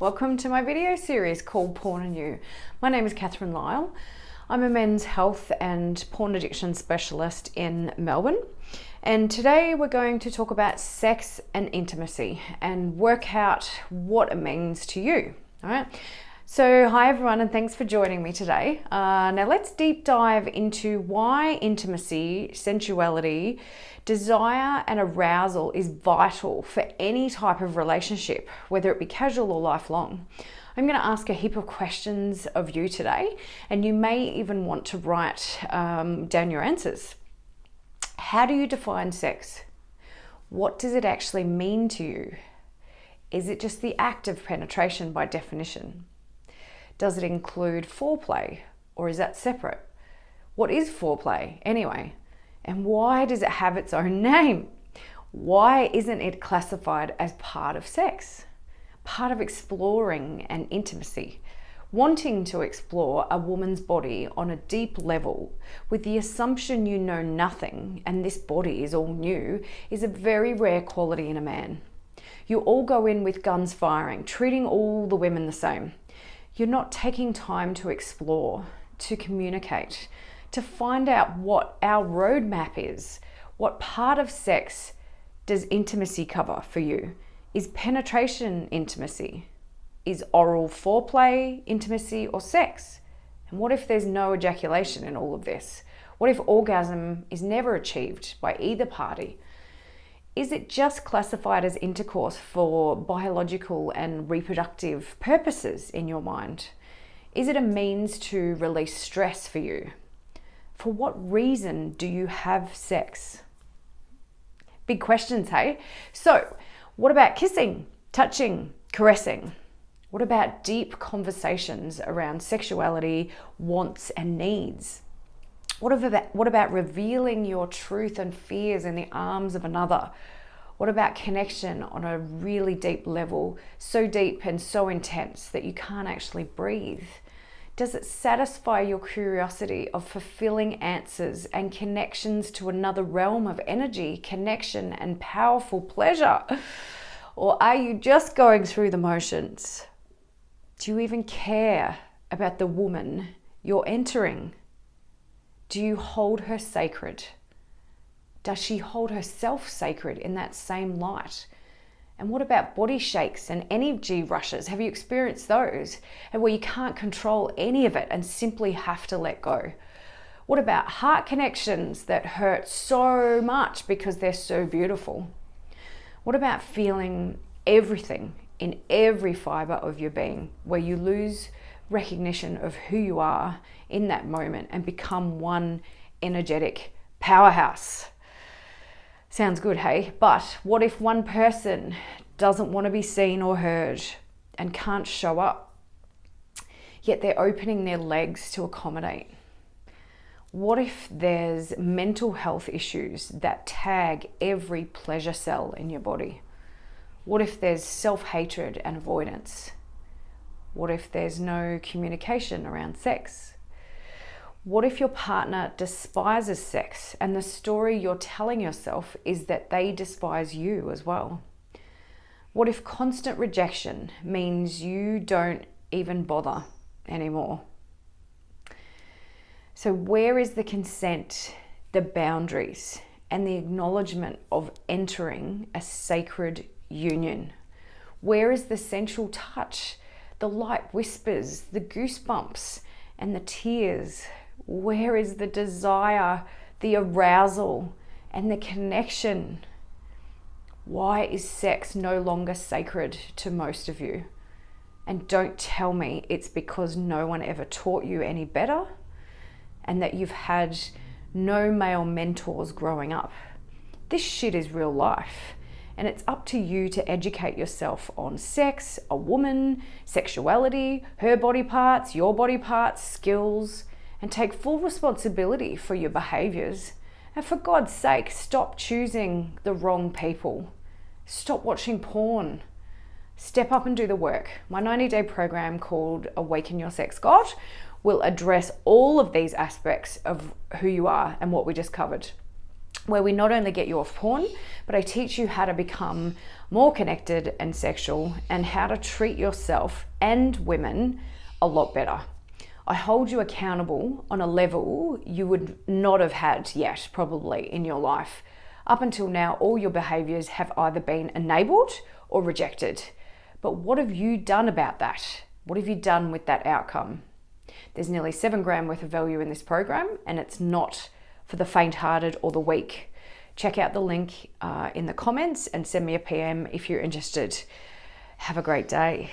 Welcome to my video series called Porn and You. My name is Catherine Lyle. I'm a men's health and porn addiction specialist in Melbourne. And today we're going to talk about sex and intimacy and work out what it means to you. All right. So hi everyone, and thanks for joining me today. Now let's deep dive into why intimacy, sensuality, desire and arousal is vital for any type of relationship, whether it be casual or lifelong. I'm going to ask a heap of questions of you today, and you may even want to write down your answers. How do you define sex? What does it actually mean to you? Is it just the act of penetration by definition? Does it include foreplay, or is that separate? What is foreplay anyway? And why does it have its own name? Why isn't it classified as part of sex? Part of exploring and intimacy? Wanting to explore a woman's body on a deep level with the assumption you know nothing and this body is all new is a very rare quality in a man. You all go in with guns firing, treating all the women the same. You're not taking time to explore, to communicate, to find out what our roadmap is. What part of sex does intimacy cover for you? Is penetration intimacy? Is oral foreplay intimacy or sex? And what if there's no ejaculation in all of this? What if orgasm is never achieved by either party? Is it just classified as intercourse for biological and reproductive purposes in your mind? Is it a means to release stress for you? For what reason do you have sex? Big questions, hey? So, what about kissing, touching, caressing? What about deep conversations around sexuality, wants, and needs? What about revealing your truth and fears in the arms of another? What about connection on a really deep level, so deep and so intense that you can't actually breathe? Does it satisfy your curiosity of fulfilling answers and connections to another realm of energy, connection, and powerful pleasure? Or are you just going through the motions? Do you even care about the woman you're entering? Do you hold her sacred? Does she hold herself sacred in that same light? And what about body shakes and energy rushes? Have you experienced those? And where you can't control any of it and simply have to let go? What about heart connections that hurt so much because they're so beautiful? What about feeling everything in every fiber of your being, where you lose recognition of who you are in that moment and become one energetic powerhouse? Sounds good, hey? But what if one person doesn't want to be seen or heard and can't show up, yet they're opening their legs to accommodate? What if there's mental health issues that tag every pleasure cell in your body? What if there's self-hatred and avoidance? What if there's no communication around sex? What if your partner despises sex and the story you're telling yourself is that they despise you as well? What if constant rejection means you don't even bother anymore? So where is the consent, the boundaries, and the acknowledgement of entering a sacred union? Where is the sensual touch, the light whispers, the goosebumps, and the tears? Where is the desire, the arousal, and the connection? Why is sex no longer sacred to most of you? And don't tell me it's because no one ever taught you any better and that you've had no male mentors growing up. This shit is real life. And it's up to you to educate yourself on sex, a woman, sexuality, her body parts, your body parts, skills, and take full responsibility for your behaviors. And for God's sake, stop choosing the wrong people. Stop watching porn. Step up and do the work. My 90-day program called Awaken Your Sex God will address all of these aspects of who you are and what we just covered. where we not only get you off porn, but I teach you how to become more connected and sexual and how to treat yourself and women a lot better. I hold you accountable on a level you would not have had yet, probably, in your life. Up until now, all your behaviours have either been enabled or rejected. But what have you done about that? What have you done with that outcome? There's nearly 7 grand worth of value in this program, and it's not for the faint-hearted or the weak. Check out the link in the comments and send me a PM if you're interested. Have a great day.